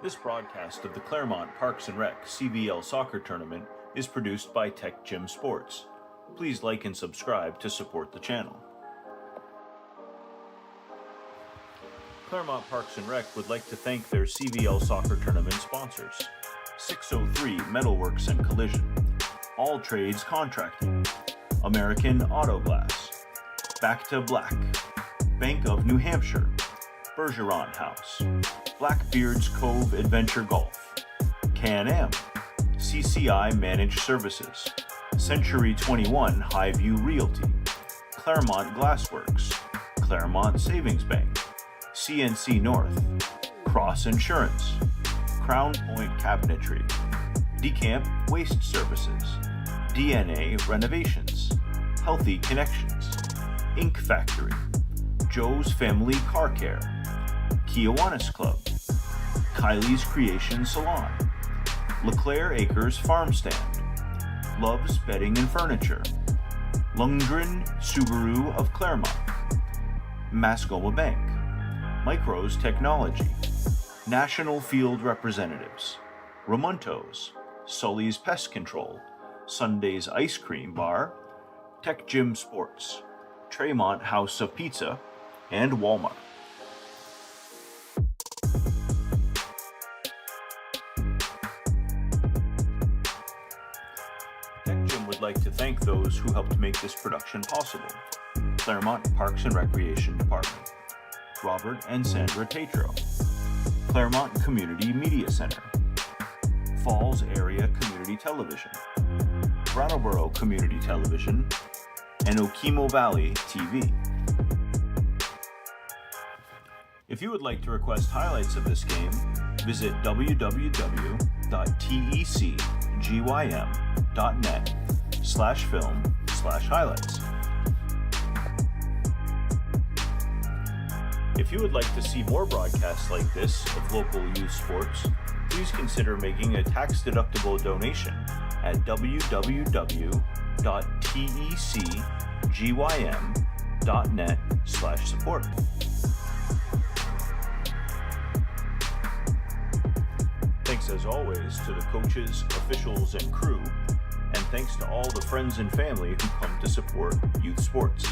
This broadcast of the Claremont Parks and Rec CVL soccer tournament is produced by TecGym Sports. Please like and subscribe to support the channel. Claremont Parks and Rec would like to thank their CVL soccer tournament sponsors: 603 Metalworks and Collision, All Trades Contracting, American Auto Glass, BACKTA Black, Bank of New Hampshire, BERGERON House, BLACKBEARD'S COVE Adventure Golf, CANAM, CCI Managed Services, Century 21 HIGHVIEW Realty, Claremont Glassworks, Claremont Savings Bank, CNC North, Cross Insurance, Crown Point Cabinetry, DECAMP Waste Services, DNA Renovations, Healthy Connections, Ink Factory, Joe's Family Car Care, KIWANIS Club, KYLIES Creation Salon, LACLAIR Acres Farm Stand, Love's Bedding and Furniture, LUNDGREN Subaru of Claremont, MASCOMA Bank, MIKROS Technology, National Field Representatives, RAMUNTOS, SULLY'S Pest Control, SUNDAEZ Ice Cream Bar, TecGym Sports, Claremont House of Pizza, and Walmart. TecGym would like to thank those who helped make this production possible: Claremont Parks and Recreation Department, Robert and Sandra Tatro, Claremont Community Media Center, Falls Area Community Television, Brattleboro Community Television, and Okemo Valley TV. If you would like to request highlights of this game, visit www.tecgym.net/film/highlights. If you would like to see more broadcasts like this of local youth sports, please consider making a tax-deductible donation at www.tecgym.net/support. Thanks as always to the coaches, officials, and crew, and thanks to all the friends and family who come to support youth sports.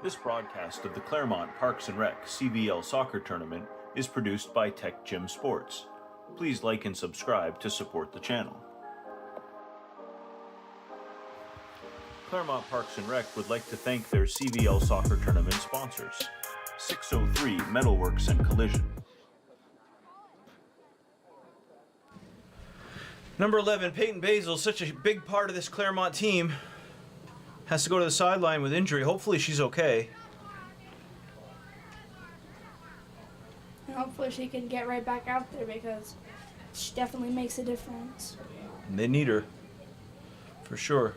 This broadcast of the Claremont Parks and Rec CVL soccer tournament is produced by TecGym Sports. Please like and subscribe to support the channel. Claremont Parks and Rec would like to thank their CVL soccer tournament sponsors, 603 Metalworks and Collision. Number 11, Peyton Basil, such a big part of this Claremont team, has to go to the sideline with injury. Hopefully she's okay. And hopefully she can get right back out there because she definitely makes a difference. And they need her, for sure.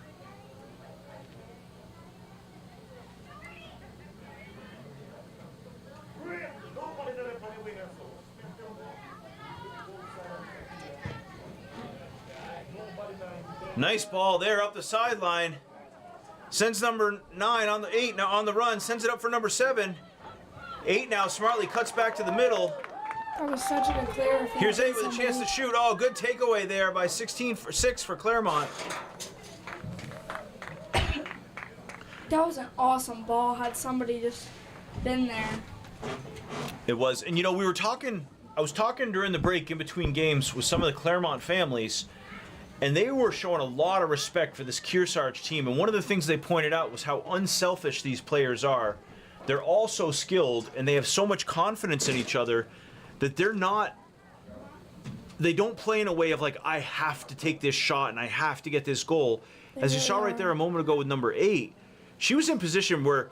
Nice ball there up the sideline. Sends number 9 on the 8 now on the run. Sends it up for number 7. 8 now smartly cuts back to the middle. That was such a good clear. Here's 8 with a chance to shoot. Oh, good takeaway there by 16 for 6 for Claremont. That was an awesome ball. Had somebody just been there. It was, and you know, we were talking. I was talking during the break in between games with some of the Claremont families. And they were showing a lot of respect for this Kearsarge team. And one of the things they pointed out was how unselfish these players are. They're all so skilled, and they have so much confidence in each other that they don't play in a way of like, I have to take this shot and I have to get this goal. As you saw right there a moment ago with number 8, she was in position where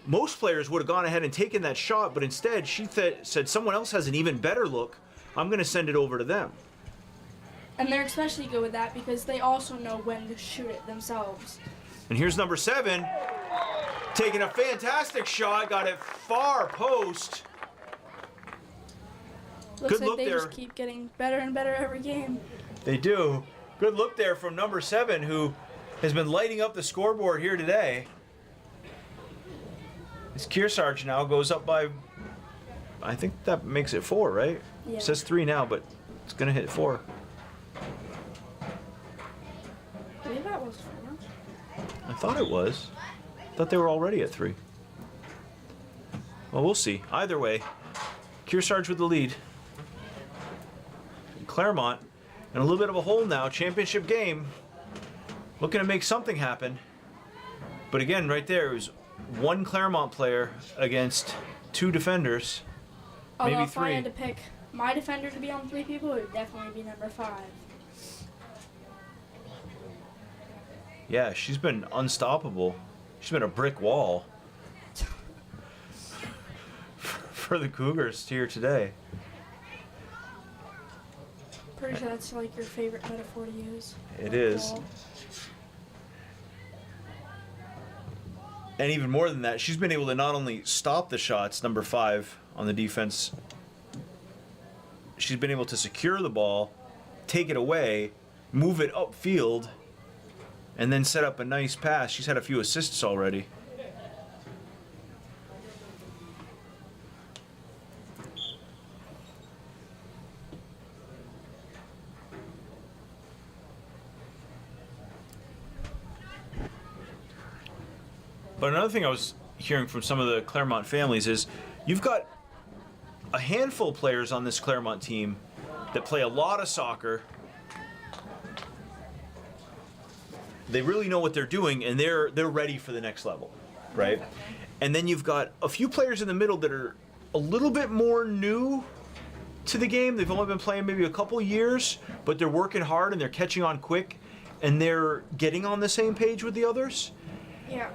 most players would have gone ahead and taken that shot, but instead she said, someone else has an even better look. I'm going to send it over to them. And they're especially good with that because they also know when to shoot it themselves. And here's number 7, taking a fantastic shot, got it far post. Looks Good like look they there. just keep getting better and better every game. They do. Good look there from number 7, who has been lighting up the scoreboard here today. This Kearsarge now goes up by, I think that makes it 4, right? Yeah. It says 3 now, but it's going to hit 4. I believe that was 4. I thought it was. I thought they were already at 3. Well, we'll see. Either way, Kearsarge with the lead. Claremont in a little bit of a hole now. Championship game. Looking to make something happen. But again, right there, it was 1 Claremont player against 2 defenders. Although maybe if 3. I had to pick my defender to be on 3 people, it would definitely be number 5. Yeah, she's been unstoppable. She's been a brick wall for the Cougars here today. Pretty sure that's like your favorite metaphor to use. It is. Ball. And even more than that, she's been able to not only stop the shots, number 5 on the defense, she's been able to secure the ball, take it away, move it upfield, and then set up a nice pass. She's had a few assists already. But another thing I was hearing from some of the Claremont families is you've got a handful of players on this Claremont team that play a lot of soccer. They really know what they're doing, and they're ready for the next level, right? And then you've got a few players in the middle that are a little bit more new to the game. They've only been playing maybe a couple years, but they're working hard and they're catching on quick, and they're getting on the same page with the others. Yeah.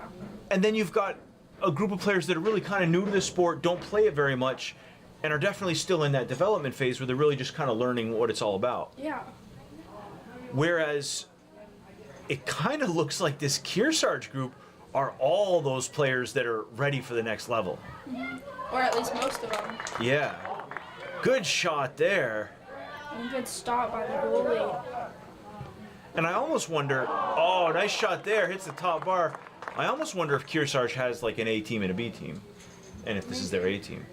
And then you've got a group of players that are really kind of new to the sport, don't play it very much, and are definitely still in that development phase where they're really just kind of learning what it's all about. Yeah. Whereas it kind of looks like this Kearsarge group are all those players that are ready for the next level. Mm-hmm. Or at least most of them. Yeah. Good shot there. And good stop by the goalie. And I almost wonder, oh, nice shot there, hits the top bar. I almost wonder if Kearsarge has like an A team and a B team, and if this is their A team.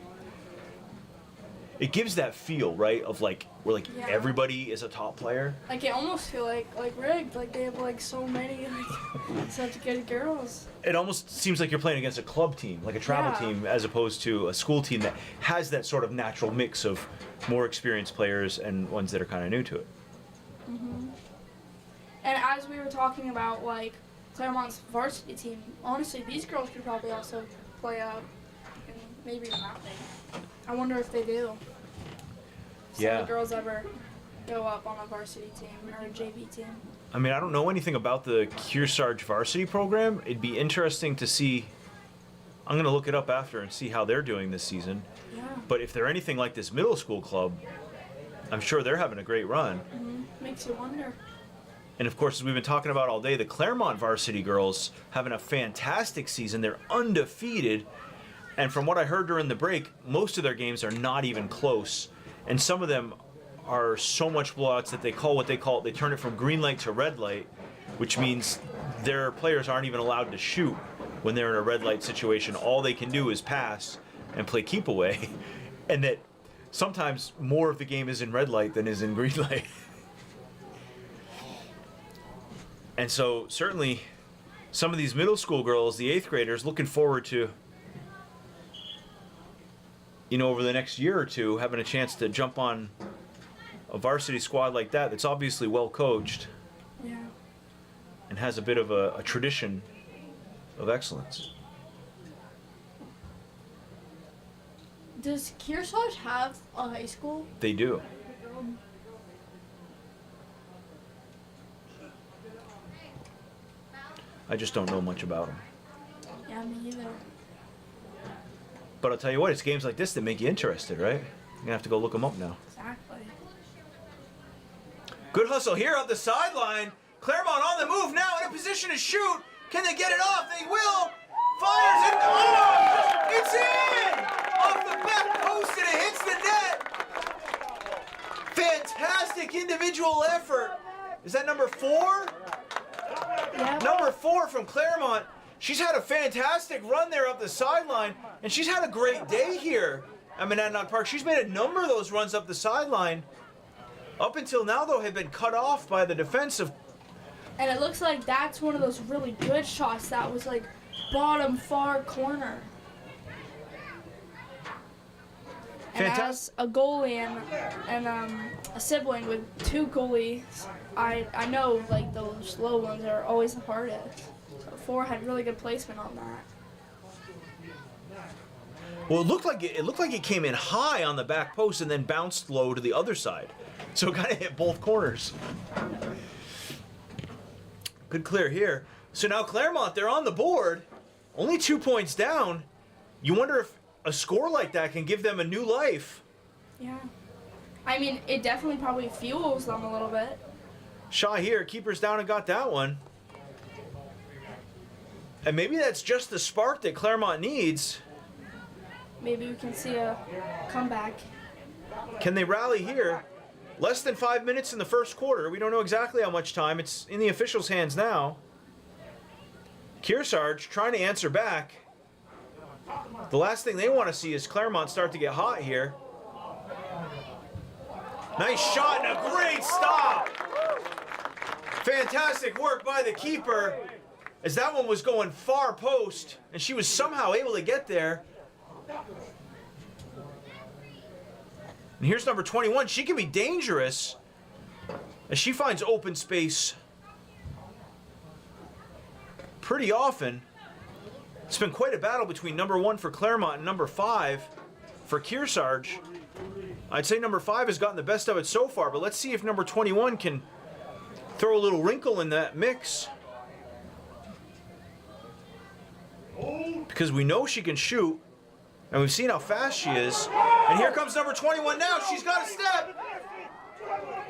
it gives that feel, right, of like where like Yeah. everybody is a top player. Like, it almost feel like rigged. Like, they have, like, so many, like, such good girls. It almost seems like you're playing against a club team, like a travel Yeah. team, as opposed to a school team that has that sort of natural mix of more experienced players and ones that are kind of new to it. And as we were talking about, like, Claremont's varsity team, honestly, these girls could probably also play up and maybe even mountain. I wonder if they do. If Yeah. some of the girls ever go up on a varsity team or a JV team. I mean, I don't know anything about the Kearsarge varsity program. It'd be interesting to see. I'm going to look it up after and see how they're doing this season. Yeah. But if they're anything like this middle school club, I'm sure they're having a great run. Makes you wonder. And of course, as we've been talking about all day, the Claremont varsity girls having a fantastic season. They're undefeated. And from what I heard during the break, most of their games are not even close. And some of them are so much blowouts that they turn it from green light to red light, which means their players aren't even allowed to shoot when they're in a red light situation. All they can do is pass and play keep away. And that sometimes more of the game is in red light than is in green light. And so certainly some of these middle school girls, the 8th graders, looking forward to, you know, over the next year or two, having a chance to jump on a varsity squad like that that's obviously well coached Yeah. and has a bit of a tradition of excellence. Does Kearsarge have a high school? They do. I just don't know much about them. Yeah, me either. But I'll tell you what, it's games like this that make you interested, right? You're gonna have to go look them up now. Exactly. Good hustle here up the sideline. Claremont on the move now, in a position to shoot. Can they get it off? They will. Fires it. Oh! It's in! Off the back post and it hits the net. Fantastic individual effort. Is that number 4? Yeah. Number 4 from Claremont. She's had a fantastic run there up the sideline, and she's had a great day here at Monadnock Park. She's made a number of those runs up the sideline. Up until now, though, have been cut off by the defensive. And it looks like that's one of those really good shots that was like bottom far corner. And as a goalie and a sibling with 2 goalies, I know like those low ones are always the hardest. So 4 had really good placement on that. Well, it looked like it came in high on the back post and then bounced low to the other side. So it kind of hit both corners. Good clear here. So now Claremont, they're on the board. Only 2 points down. You wonder if a score like that can give them a new life. Yeah. I mean, it definitely probably fuels them a little bit. Shaw here, keeper's down and got that one. And maybe that's just the spark that Claremont needs. Maybe we can see a comeback. Can they rally here? Less than 5 minutes in the first quarter. We don't know exactly how much time. It's in the officials' hands now. Kearsarge trying to answer back. The last thing they want to see is Claremont start to get hot here. Nice shot and a great stop. Fantastic work by the keeper, as that one was going far post, and she was somehow able to get there. And here's number 21. She can be dangerous as she finds open space pretty often. It's been quite a battle between number 1 for Claremont and number 5 for Kearsarge. I'd say number 5 has gotten the best of it so far, but let's see if number 21 can throw a little wrinkle in that mix. Because we know she can shoot, and we've seen how fast she is. And here comes number 21 now. She's got a step.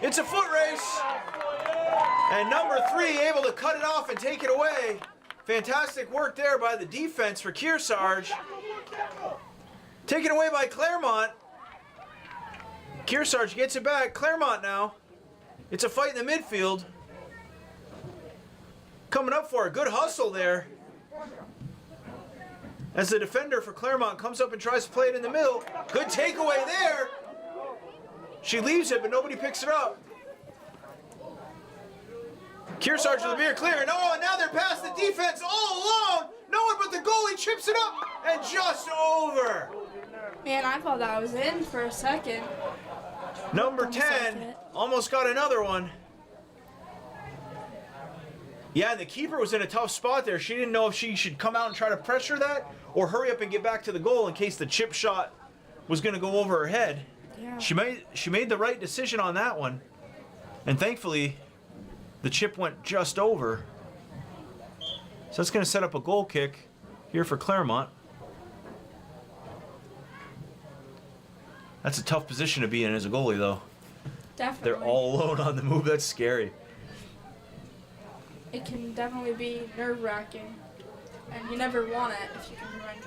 It's a foot race. And number 3 able to cut it off and take it away. Fantastic work there by the defense for Kearsarge. Taken away by Claremont. Kearsarge gets it back. Claremont now. It's a fight in the midfield. Coming up for a good hustle there. As the defender for Claremont comes up and tries to play it in the middle. Good takeaway there. She leaves it, but nobody picks it up. Kearsarge with the beer clear, and oh, and now they're past the defense all alone. No one but the goalie chips it up, and just over. Man, I thought that was in for a second. Number 10 almost got another one. Yeah, and the keeper was in a tough spot there. She didn't know if she should come out and try to pressure that or hurry up and get back to the goal in case the chip shot was going to go over her head. Yeah. She made the right decision on that one. And thankfully, the chip went just over. So that's going to set up a goal kick here for Claremont. That's a tough position to be in as a goalie, though. Definitely. They're all alone on the move. That's scary. It can definitely be nerve-wracking, and you never want it if you can prevent it.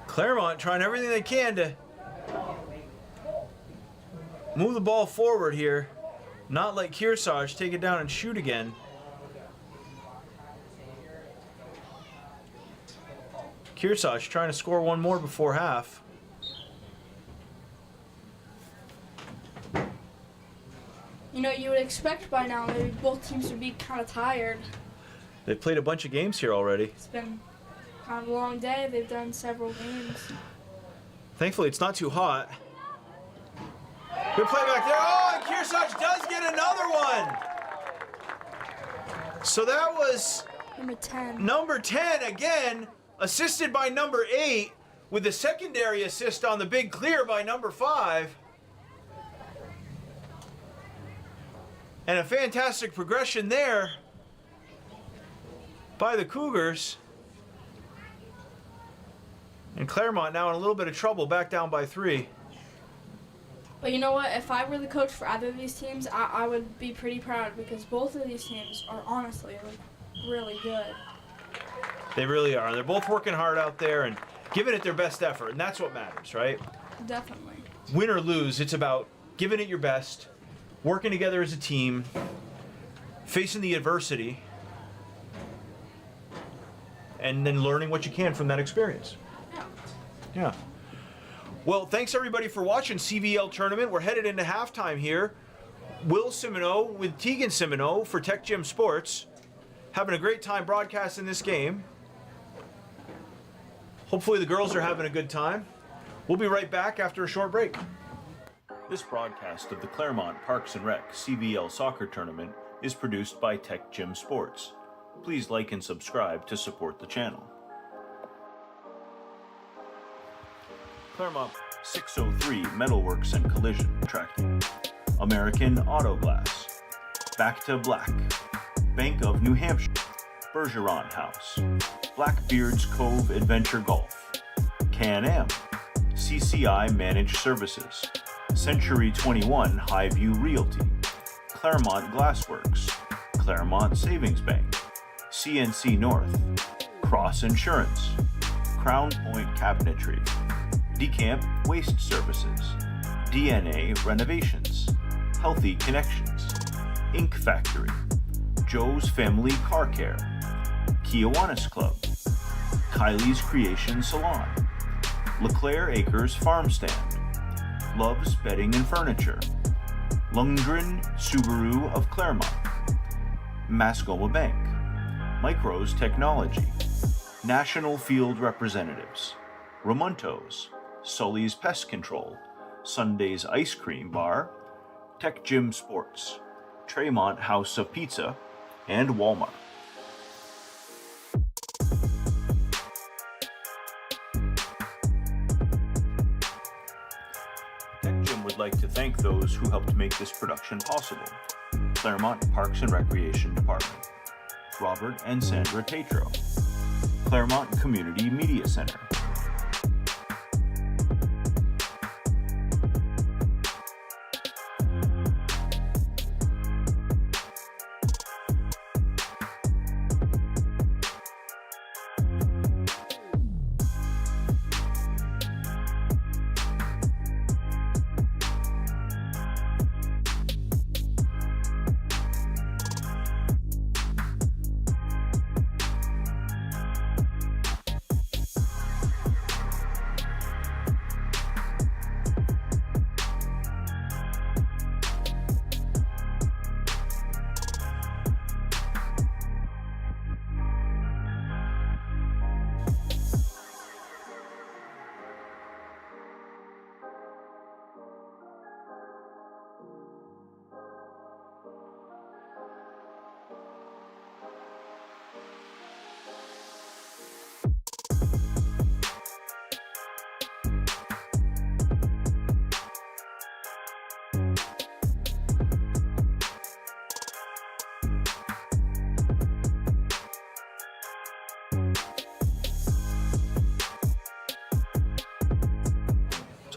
Claremont trying everything they can to move the ball forward here. Not let Kearsarge take it down and shoot again. Kearsarge trying to score one more before half. You know, you would expect by now maybe both teams would be kind of tired. They've played a bunch of games here already. It's been kind of a long day. They've done several games. Thankfully, it's not too hot. Good play back there. Oh, and Kearsarge does get another one. So that was Number 10. number 10 again, assisted by number 8, with the secondary assist on the big clear by number 5. And a fantastic progression there by the Cougars. And Claremont now in a little bit of trouble, back down by 3. But you know what? If I were the coach for either of these teams, I would be pretty proud because both of these teams are honestly really good. They really are. And they're both working hard out there and giving it their best effort. And that's what matters, right? Definitely. Win or lose, it's about giving it your best, working together as a team, facing the adversity, and then learning what you can from that experience. Yeah. Well, thanks everybody for watching CVL Tournament. We're headed into halftime here. Will Simoneau with Tegan Simoneau for TecGym Sports. Having a great time broadcasting this game. Hopefully the girls are having a good time. We'll be right back after a short break. This broadcast of the Claremont Parks and Rec CVL Soccer Tournament is produced by TecGym Sports. Please like and subscribe to support the channel. Claremont 603 Metalworks and Collision Tracking, American Auto Glass, BACKTA Black, Bank of New Hampshire, Bergeron House, Blackbeard's Cove Adventure Golf, CANAM, CCI Managed Services, Century 21 HIGHVIEW Realty, Claremont Glassworks, Claremont Savings Bank, CNC North, Cross Insurance, Crown Point Cabinetry, DECAMP Waste Services, DNA Renovations, Healthy Connections, Ink Factory, Joe's Family Car Care, KIWANIS Club, KYLIES Creation Salon, LACLAIR Acres Farm Stand, Love's Bedding and Furniture, LUNDGREN Subaru of Claremont, MASCOMA Bank, MIKROS Technology, National Field Representatives, RAMUNTOS, SULLY'S Pest Control, SUNDAEZ Ice Cream Bar, TecGym Sports, Tremont House of Pizza, and Walmart. TecGym would like to thank those who helped make this production possible. Claremont Parks and Recreation Department, Robert and Sandra Tatro, Claremont Community Media Center,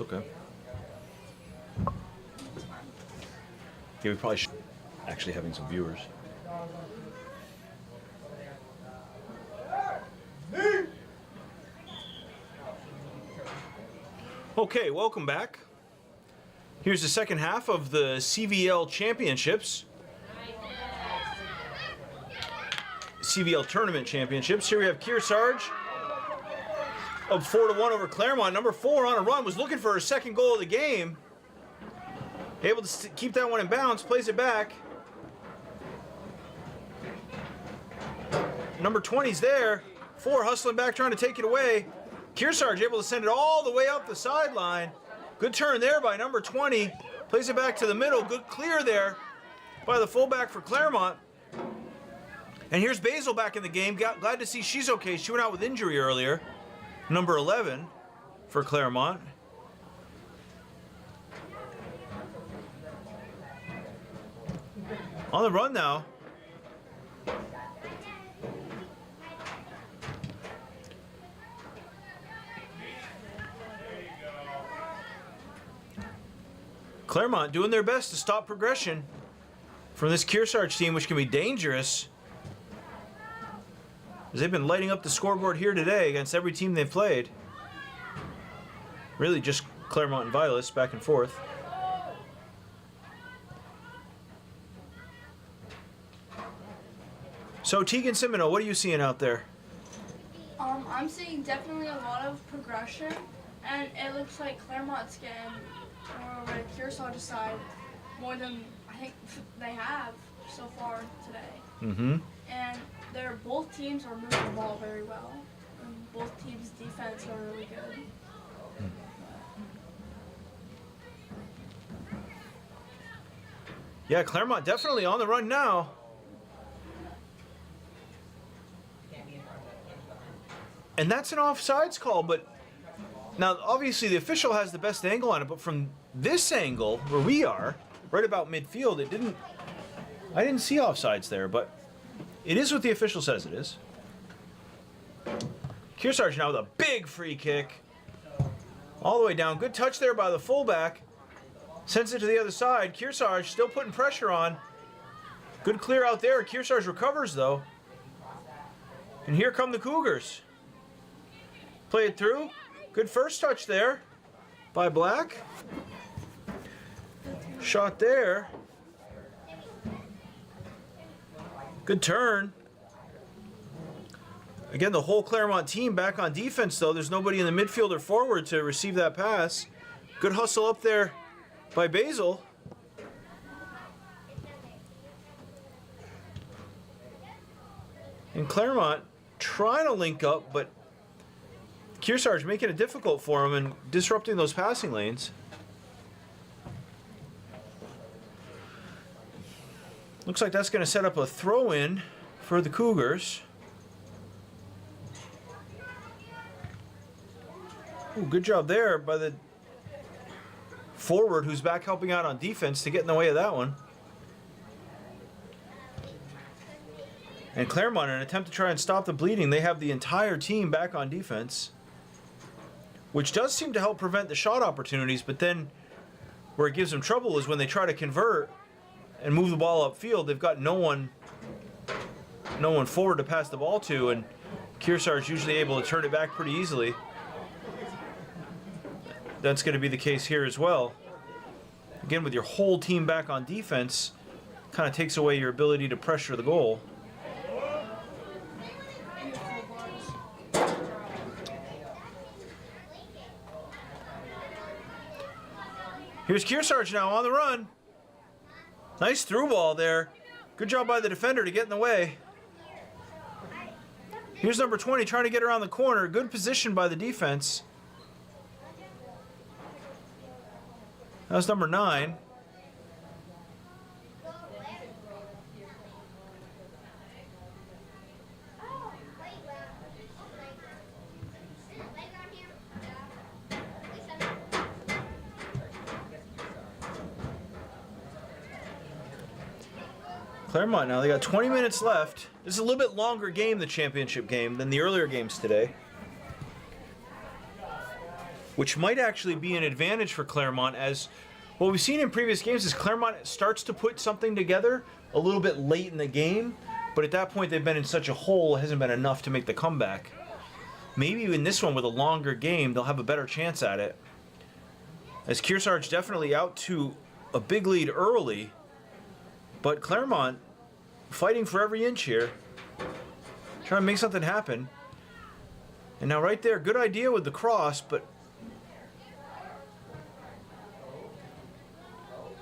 it's okay. Yeah, we probably should actually having some viewers. Okay, welcome back. Here's the second half of the CVL Championships. CVL Tournament Championships. Here we have Kearsarge up 4-1 over Claremont. Number 4 on a run, was looking for her second goal of the game. Able to keep that one in bounds, plays it back. Number 20's there. 4 hustling back, trying to take it away. Kearsarge able to send it all the way up the sideline. Good turn there by number 20. Plays it back to the middle. Good clear there by the fullback for Claremont. And here's Basil back in the game. Glad to see she's okay. She went out with injury earlier. Number 11 for Claremont. On the run now. Claremont doing their best to stop progression from this Kearsarge team, which can be dangerous, as they've been lighting up the scoreboard here today against every team they've played. Really just Claremont and Violet back and forth. So Tegan Simino, what are you seeing out there? I'm seeing definitely a lot of progression, and it looks like Claremont's getting more over to Kearsarge's side more than I think they have so far today. Mm-hmm. And both teams are moving the ball very well, and both teams' defense are really good. Yeah, Claremont definitely on the run now. And that's an offsides call, but now obviously the official has the best angle on it, but from this angle where we are, right about midfield, I didn't see offsides there, but it is what the official says it is. Kearsarge now with a big free kick. All the way down. Good touch there by the fullback. Sends it to the other side. Kearsarge still putting pressure on. Good clear out there. Kearsarge recovers though. And here come the Cougars. Play it through. Good first touch there by Black. Shot there. Good turn. Again, the whole Claremont team back on defense though. There's nobody in the midfield or forward to receive that pass. Good hustle up there by Basil. And Claremont trying to link up, but Kearsarge making it difficult for him and disrupting those passing lanes. Looks like that's going to set up a throw-in for the Cougars. Ooh, good job there by the forward who's back helping out on defense to get in the way of that one. And Claremont, in an attempt to try and stop the bleeding, they have the entire team back on defense, which does seem to help prevent the shot opportunities, but then where it gives them trouble is when they try to convert and move the ball upfield, they've got no one forward to pass the ball to, and Kearsarge usually able to turn it back pretty easily. That's going to be the case here as well. Again, with your whole team back on defense, kind of takes away your ability to pressure the goal. Here's Kearsarge now on the run. Nice through ball there. Good job by the defender to get in the way. Here's number 20 trying to get around the corner. Good position by the defense. That was number 9. Claremont now, they got 20 minutes left. This is a little bit longer game, the championship game, than the earlier games today. which might actually be an advantage for Claremont, as what we've seen in previous games is Claremont starts to put something together a little bit late in the game, but at that point they've been in such a hole, it hasn't been enough to make the comeback. Maybe in this one with a longer game, they'll have a better chance at it. As Kearsarge definitely out to a big lead early, but Claremont fighting for every inch here, trying to make something happen. And now right there, good idea with the cross, but...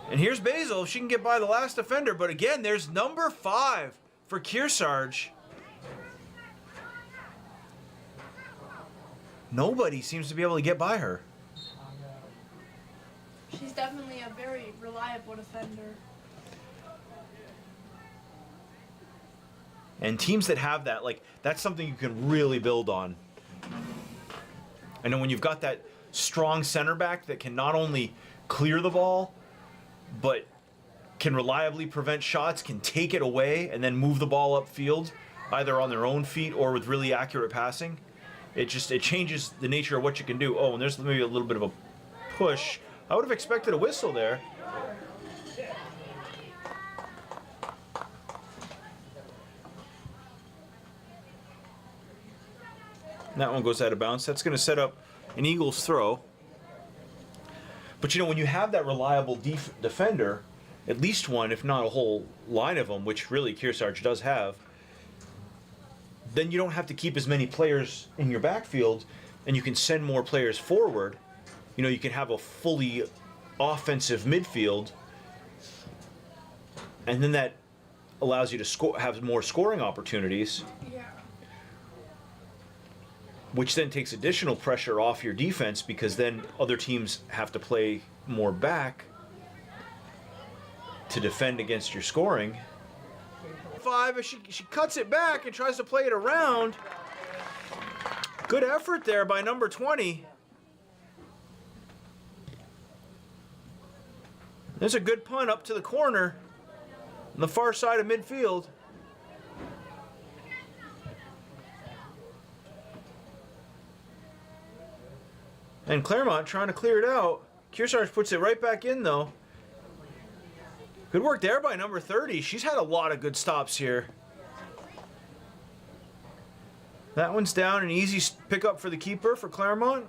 And here's Basil, if she can get by the last defender, but again, there's number 5 for Kearsarge. Nobody seems to be able to get by her. She's definitely a very reliable defender. And teams that have that, like, that's something you can really build on. I know when you've got that strong center back that can not only clear the ball, but can reliably prevent shots, can take it away, and then move the ball upfield, either on their own feet or with really accurate passing. It changes the nature of what you can do. Oh, and there's maybe a little bit of a push. I would have expected a whistle there. That one goes out of bounds. That's going to set up an Eagles throw. But you know, when you have that reliable defender, at least one, if not a whole line of them, which really Kearsarge does have, then you don't have to keep as many players in your backfield, and you can send more players forward. You know, you can have a fully offensive midfield, and then that allows you to have more scoring opportunities. Yeah. Which then takes additional pressure off your defense, because then other teams have to play more back to defend against your scoring. 5, she cuts it back and tries to play it around. Good effort there by number 20. There's a good punt up to the corner on the far side of midfield. And Claremont trying to clear it out. Kearsarge puts it right back in, though. Good work there by number 30. She's had a lot of good stops here. That one's down, an easy pickup for the keeper for Claremont.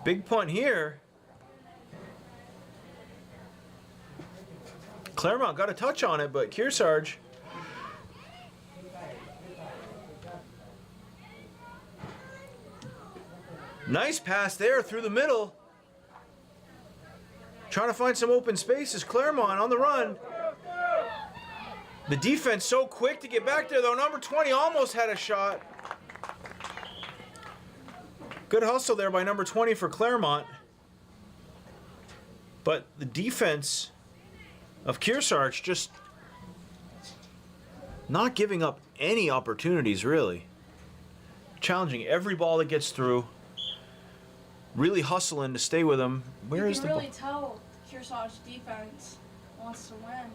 Big punt here. Claremont got a touch on it, but Kearsarge... Nice pass there through the middle. Trying to find some open spaces. Claremont on the run. The defense so quick to get back there, though. Number 20 almost had a shot. Good hustle there by number 20 for Claremont. But the defense of Kearsarge just not giving up any opportunities, really. Challenging every ball that gets through. Really hustling to stay with them. Where is the ball? You can really tell Kearsarge's defense wants to win.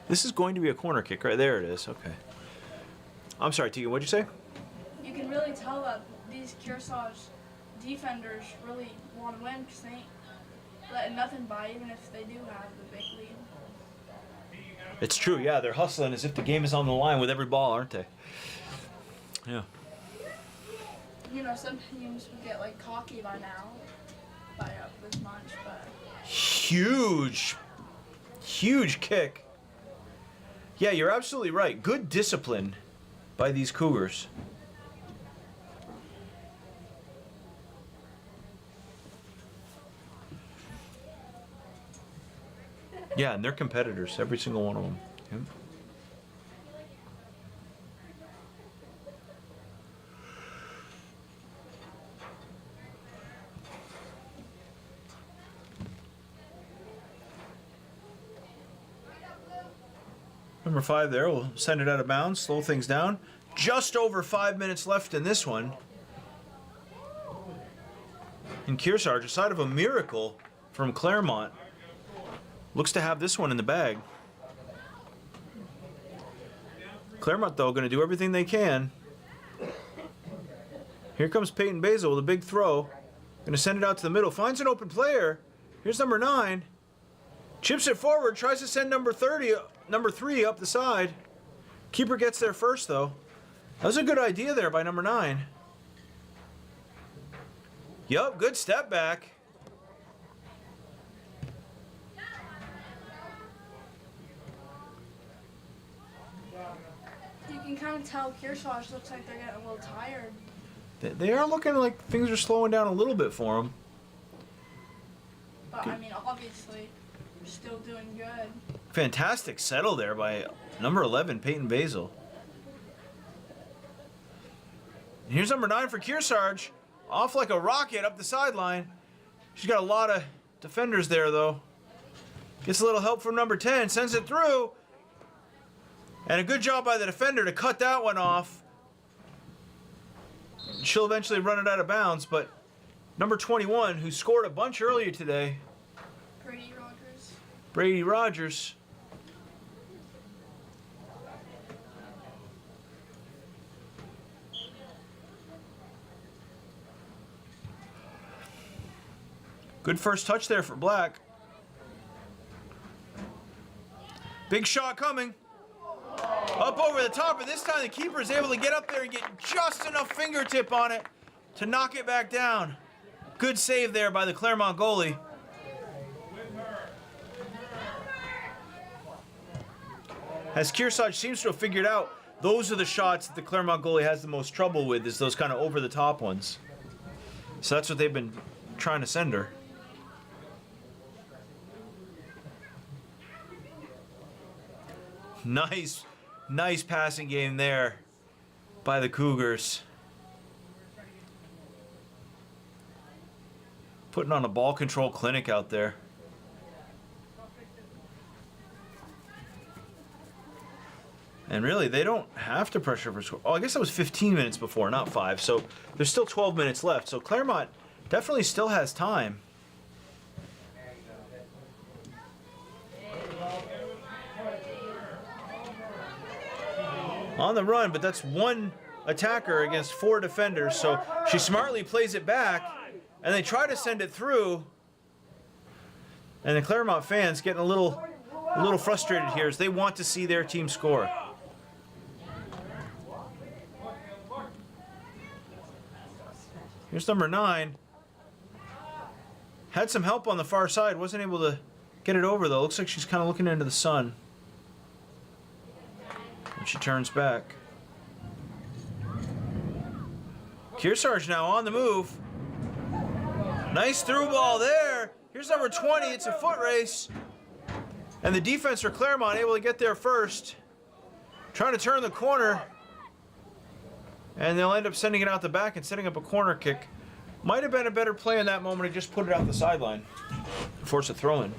This is going to be a corner kick, right? There it is. Okay. I'm sorry, Tegan, what'd you say? You can really tell that these Kearsarge defenders really want to win because they ain't letting nothing by, even if they do have the big lead. It's true, yeah. They're hustling as if the game is on the line with every ball, aren't they? Yeah. You know, some teams would get like cocky by now, by up this much, but Huge kick. Yeah, you're absolutely right. Good discipline by these Cougars. Yeah, and they're competitors, every single one of them. Yep. Number 5 there, we'll send it out of bounds, slow things down. Just over 5 minutes left in this one. And Kearsarge, a side of a miracle from Claremont, looks to have this one in the bag. Claremont, though, going to do everything they can. Here comes Peyton Basil with a big throw. Gonna send it out to the middle. Finds an open player. Here's number 9. Chips it forward. Tries to send number 3 up the side. Keeper gets there first though. That was a good idea there by number 9. Yup, good step back. You can kind of tell Kearsarge looks like they're getting a little tired. They are looking like things are slowing down a little bit for them. But I mean, obviously, we're still doing good. Fantastic settle there by number 11, Peyton Basil. Here's number 9 for Kearsarge. Off like a rocket up the sideline. She's got a lot of defenders there, though. Gets a little help from number 10. Sends it through. And a good job by the defender to cut that one off. She'll eventually run it out of bounds, but number 21, who scored a bunch earlier today, Brady Rogers. Good first touch there for Black. Big shot coming. Up over the top, and this time the keeper is able to get up there and get just enough fingertip on it to knock it back down. Good save there by the Claremont goalie. As Kearsarge seems to have figured out, those are the shots that the Claremont goalie has the most trouble with, is those kind of over-the-top ones. So that's what they've been trying to send her. Nice passing game there by the Cougars. Putting on a ball control clinic out there. And really, they don't have to pressure for score. Oh, I guess that was 15 minutes before, not 5. So there's still 12 minutes left. So Claremont definitely still has time. On the run, but that's one attacker against 4 defenders. So she smartly plays it back, and they try to send it through. And the Claremont fans getting a little frustrated here as they want to see their team score. Here's number 9. Had some help on the far side. Wasn't able to get it over, though. Looks like she's kind of looking into the sun. And she turns back. Kearsarge now on the move. Nice through ball there. Here's number 20. It's a foot race. And the defense for Claremont able to get there first. Trying to turn the corner. And they'll end up sending it out the back and setting up a corner kick. Might have been a better play in that moment to just put it out the sideline. Force a throw in.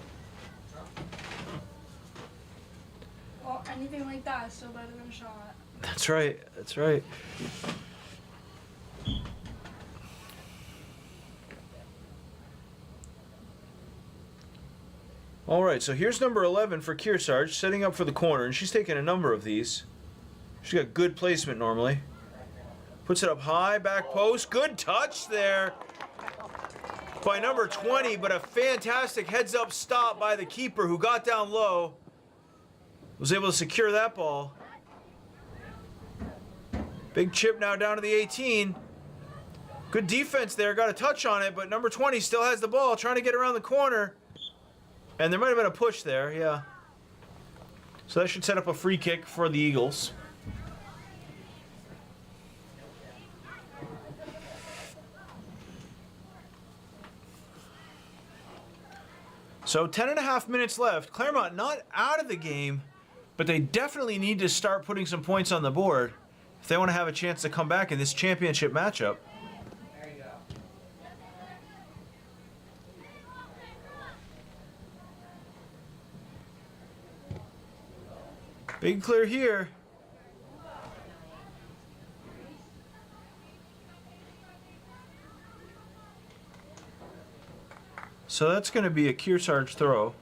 Well, anything like that is still better than a shot. That's right. That's right. All right, so here's number 11 for Kearsarge, setting up for the corner, and she's taking a number of these. She's got good placement normally. Puts it up high, back post. Good touch there by number 20, but a fantastic heads-up stop by the keeper who got down low. Was able to secure that ball. Big chip now down to the 18. Good defense there, got a touch on it, but number 20 still has the ball, trying to get around the corner. And there might have been a push there, yeah. So that should set up a free kick for the Eagles. So 10.5 minutes left. Claremont not out of the game, but they definitely need to start putting some points on the board if they want to have a chance to come back in this championship matchup. Big clear here. So that's going to be a Kearsarge throw.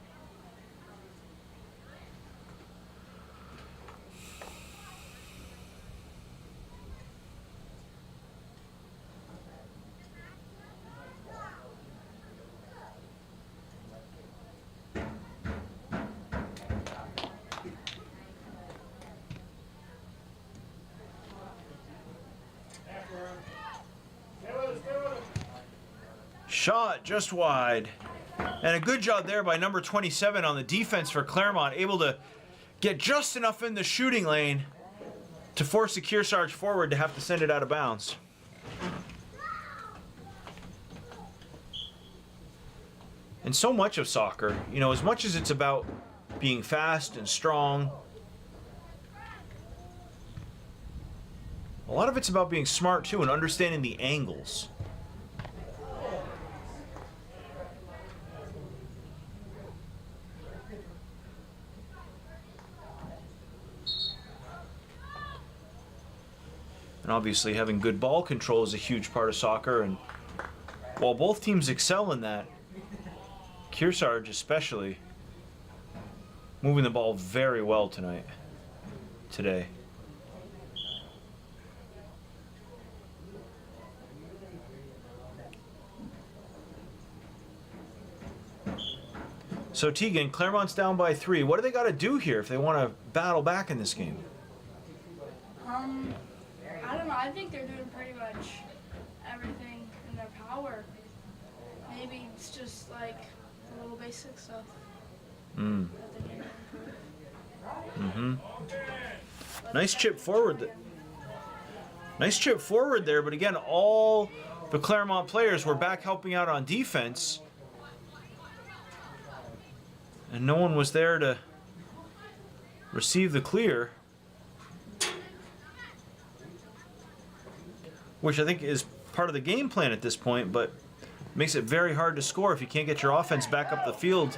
Shot just wide. And a good job there by number 27 on the defense for Claremont, able to get just enough in the shooting lane to force the Kearsarge forward to have to send it out of bounds. And so much of soccer, you know, as much as it's about being fast and strong, a lot of it's about being smart too and understanding the angles. And obviously having good ball control is a huge part of soccer, and while both teams excel in that, Kearsarge especially moving the ball very well today. So Tegan, Claremont's down by 3. What do they got to do here if they want to battle back in this game? I don't know. I think they're doing pretty much everything in their power. Maybe it's just like the little basic stuff that they need to improve. Nice chip forward. Nice chip forward there, but again, all the Claremont players were back helping out on defense. And no one was there to receive the clear, which I think is part of the game plan at this point, but makes it very hard to score if you can't get your offense back up the field.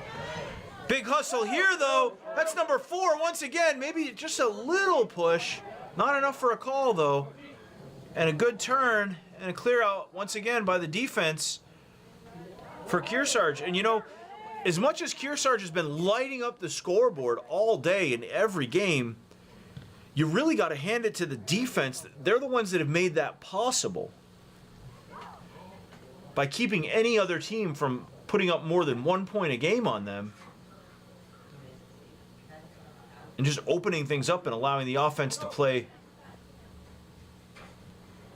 Big hustle here, though. That's number 4 once again. Maybe just a little push. Not enough for a call, though. And a good turn and a clear out once again by the defense for Kearsarge. And you know, as much as Kearsarge has been lighting up the scoreboard all day in every game, you really got to hand it to the defense. They're the ones that have made that possible by keeping any other team from putting up more than 1 point a game on them and just opening things up and allowing the offense to play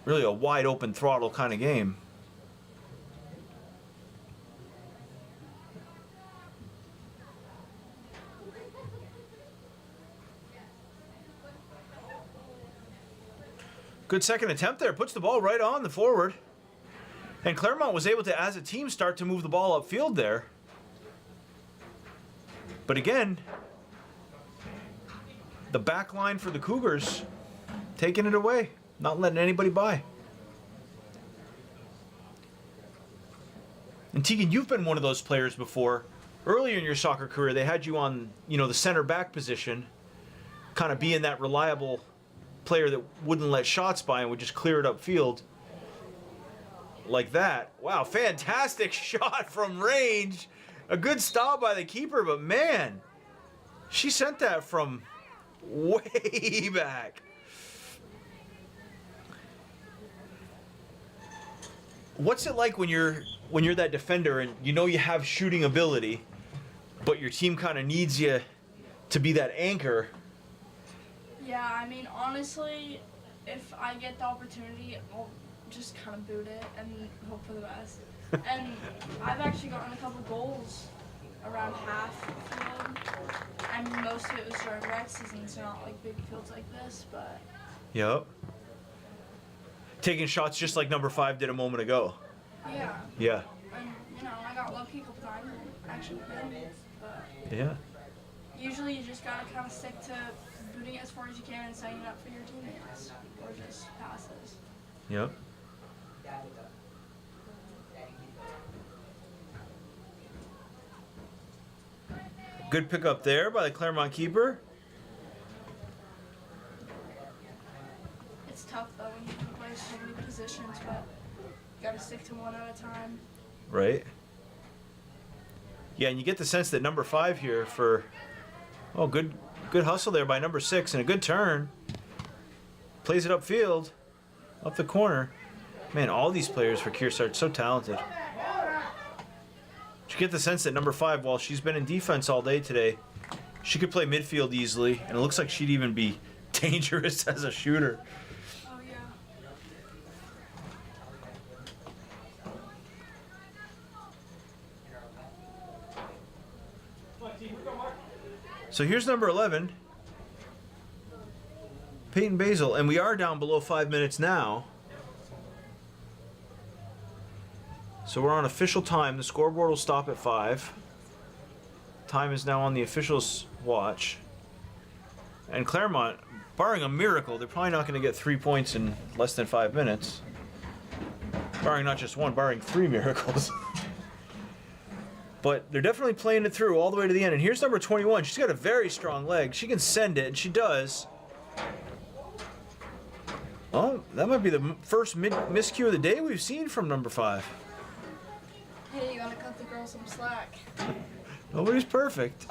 really a wide open throttle kind of game. Good second attempt there. Puts the ball right on the forward. And Claremont was able to, as a team, start to move the ball upfield there. But again, the back line for the Cougars taking it away, not letting anybody by. And Tegan, you've been one of those players before. Earlier in your soccer career, they had you on, you know, the center back position, kind of being that reliable player that wouldn't let shots by and would just clear it upfield like that. Wow, fantastic shot from range. A good stop by the keeper, but man, she sent that from way back. What's it like when you're that defender and you know you have shooting ability, but your team kind of needs you to be that anchor? Yeah, I mean, honestly, if I get the opportunity, I'll just kind of boot it and hope for the best. And I've actually gotten a couple goals around half field. I mean, most of it was during rec season, so not like big fields like this, but... Yep. Taking shots just like number 5 did a moment ago. Yeah. Yeah. And, you know, I got lucky a couple times and actually won, but... Yeah. Usually you just gotta kind of stick to booting it as far as you can and setting it up for your teammates, or just passes. Yep. Good pickup there by the Claremont keeper. It's tough though when you can play so many positions, but you gotta stick to one at a time. Right. Yeah, and you get the sense that number 5 here for, oh, good hustle there by number 6 and a good turn. Plays it upfield, up the corner. Man, all these players for Kearsarge so talented. You get the sense that number 5, while she's been in defense all day today, she could play midfield easily, and it looks like she'd even be dangerous as a shooter. Oh yeah. So here's number 11, Peyton Basil, and we are down below 5 minutes now. So we're on official time. The scoreboard will stop at 5. Time is now on the officials' watch. And Claremont, barring a miracle, they're probably not going to get 3 points in less than 5 minutes. Barring not just one, barring 3 miracles. But they're definitely playing it through all the way to the end. And here's number 21. She's got a very strong leg. She can send it, and she does. Oh, that might be the first miscue of the day we've seen from number 5. Hey, you gotta cut the girl some slack. Nobody's perfect.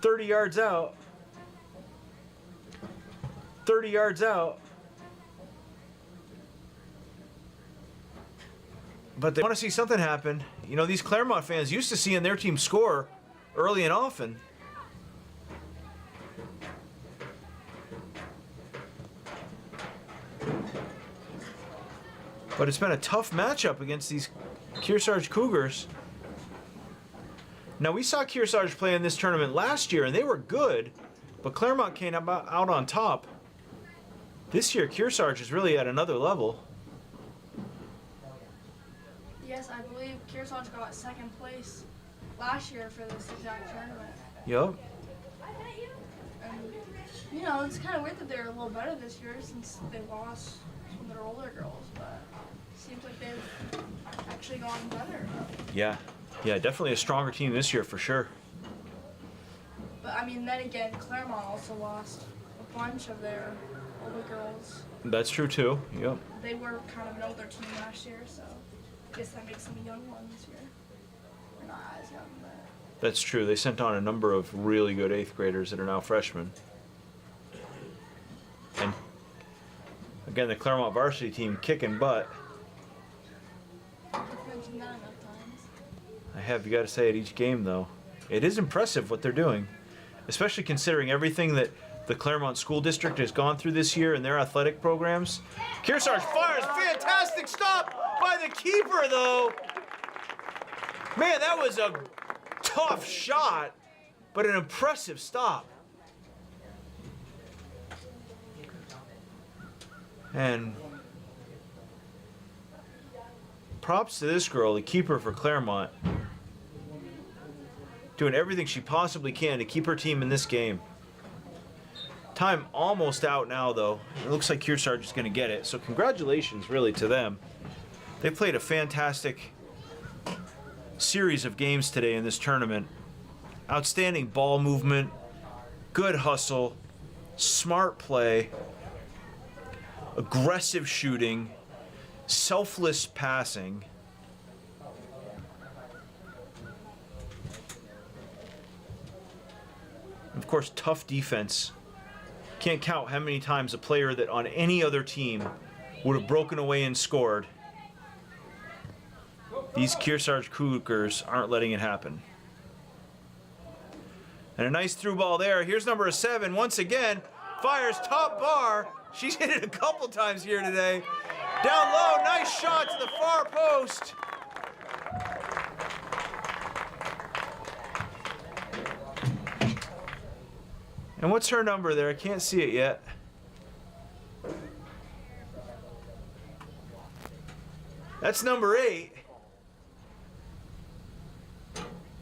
30 yards out. 30 yards out. But they want to see something happen. You know, these Claremont fans used to seeing their team score early and often. But it's been a tough matchup against these Kearsarge Cougars. Now, we saw Kearsarge play in this tournament last year, and they were good, but Claremont came out on top. This year, Kearsarge is really at another level. Yes, I believe Kearsarge got 2nd place last year for this exact tournament. Yup. And, you know, it's kind of weird that they're a little better this year since they lost some of their older girls, but it seems like they've actually gotten better. Yeah. Yeah, definitely a stronger team this year for sure. But, I mean, then again, Claremont also lost a bunch of their older girls. That's true too. Yep. They were kind of an older team last year, so I guess that makes them a young one this year. They're not as young, but... That's true. They sent on a number of really good 8th graders that are now freshmen. And again, the Claremont varsity team kicking butt. I've mentioned that enough times. I have, you got to say, at each game though. It is impressive what they're doing, especially considering everything that the Claremont School District has gone through this year in their athletic programs. Kearsarge fires, fantastic stop by the keeper though. Man, that was a tough shot, but an impressive stop. And props to this girl, the keeper for Claremont, doing everything she possibly can to keep her team in this game. Time almost out now, though. It looks like Kearsarge is going to get it, so congratulations, really, to them. They played a fantastic series of games today in this tournament. Outstanding ball movement, good hustle, smart play, aggressive shooting, selfless passing. Of course, tough defense. Can't count how many times a player that on any other team would have broken away and scored. These Kearsarge Cougars aren't letting it happen. And a nice through ball there. Here's number 7 once again. Fires top bar. She's hit it a couple times here today. Down low, nice shot to the far post. And what's her number there? I can't see it yet. That's number 8.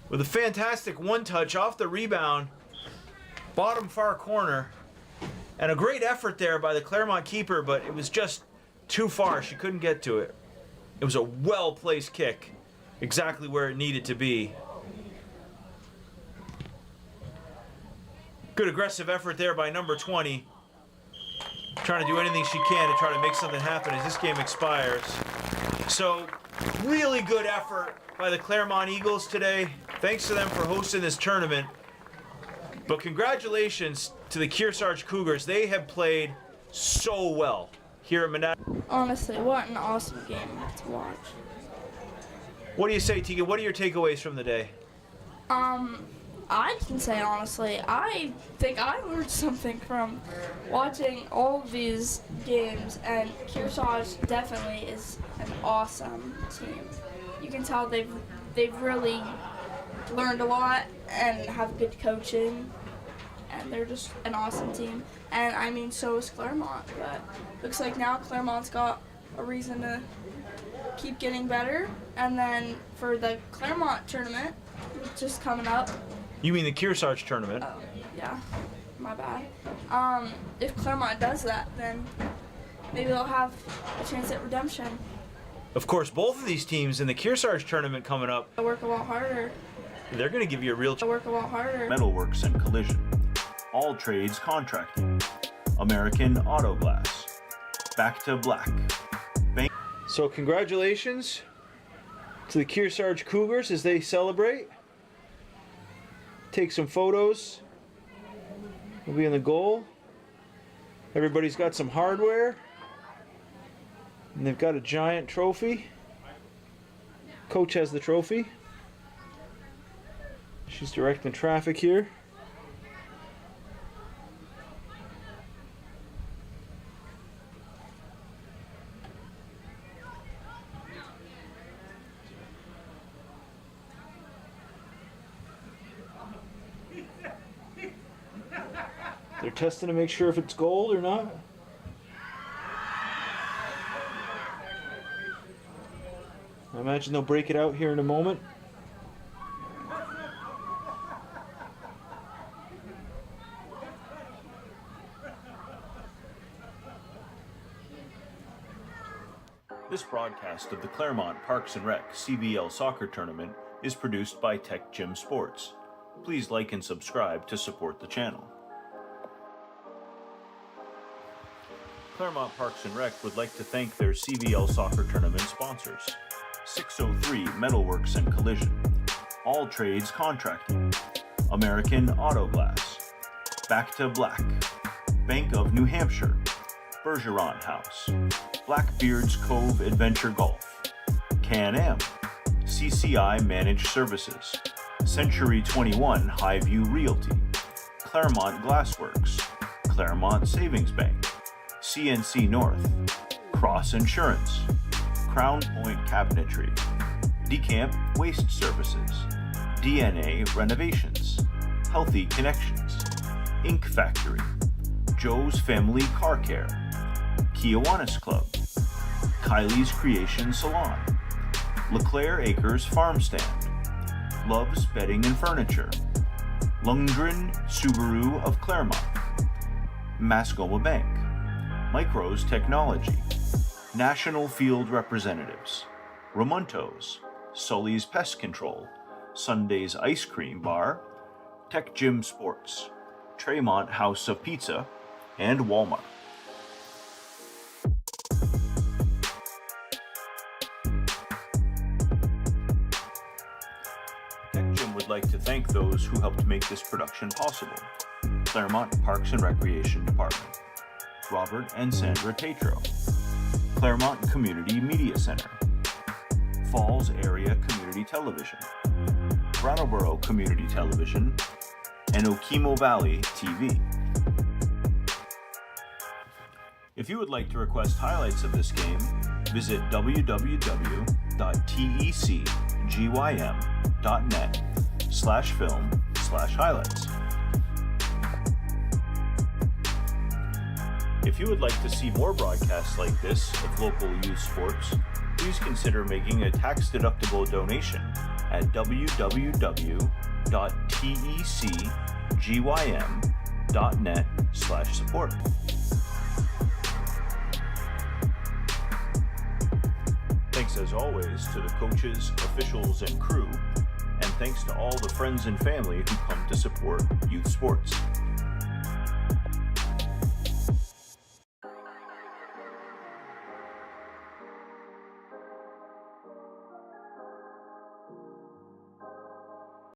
With a fantastic one-touch off the rebound, bottom far corner. And a great effort there by the Claremont keeper, but it was just too far. She couldn't get to it. It was a well-placed kick, exactly where it needed to be. Good aggressive effort there by number 20. Trying to do anything she can to try to make something happen as this game expires. So, really good effort by the Claremont Eagles today. Thanks to them for hosting this tournament. But congratulations to the Kearsarge Cougars. They have played so well here at METALWORKS. Honestly, what an awesome game to watch. What do you say, Tegan? What are your takeaways from the day? I can say honestly, I think I learned something from watching all of these games, and Kearsarge definitely is an awesome team. You can tell they've really learned a lot and have good coaching, and they're just an awesome team. And I mean, so is Claremont, but looks like now Claremont's got a reason to keep getting better. And then for the Claremont tournament, which is coming up. You mean the Kearsarge tournament? Oh, yeah, my bad. If Claremont does that, then maybe they'll have a chance at redemption. Of course, both of these teams in the Kearsarge tournament coming up, I work a lot harder. they're going to give you a real I work a lot harder. Metalworks and Collision, All Trades Contracting, American Auto Glass, BACTA Black, Bank. So congratulations to the Kearsarge Cougars as they celebrate. Take some photos. We'll be in the goal. Everybody's got some hardware. And they've got a giant trophy. Coach has the trophy. She's directing traffic here. They're testing to make sure if it's gold or not. I imagine they'll break it out here in a moment. This broadcast of the Claremont Parks and Rec CVL soccer tournament is produced by TecGym Sports. Please like and subscribe to support the channel. Claremont Parks and Rec would like to thank their CVL soccer tournament sponsors: 603 Metalworks and Collision, All Trades Contracting, American Auto Glass, BACTA Black, Bank of New Hampshire, BERGERON House, BLACKBEARD'S Cove Adventure Golf, CANAM, CCI Managed Services, Century 21 HIGHVIEW Realty, Claremont Glassworks, Claremont Savings Bank, CNC North, Cross Insurance, Crown Point Cabinetry, DECAMP Waste Services, DNA Renovations, Healthy Connections, Ink Factory, Joe's Family Car Care, KIWANIS Club, KYLIES Creation Salon, LACLAIR Acres Farm Stand, Love's Bedding and Furniture, LUNDGREN Subaru of Claremont, MASCOMA Bank, MIKROS Technology, National Field Representatives, RAMUNTOS, SULLY'S Pest Control, SUNDAEZ Ice Cream Bar, TecGym Sports, Claremont House of Pizza, and Walmart. TecGym would like to thank those who helped make this production possible: Claremont Parks and Recreation Department, Robert and Sandra Tatro, Claremont Community Media Center, Falls Area Community Television, Brattleboro Community Television, and Okemo Valley TV. If you would like to request highlights of this game, visit www.tecgym.net/film/highlights. If you would like to see more broadcasts like this of local youth sports, please consider making a tax-deductible donation at www.tecgym.net/support. Thanks as always to the coaches, officials, and crew, and thanks to all the friends and family who come to support youth sports.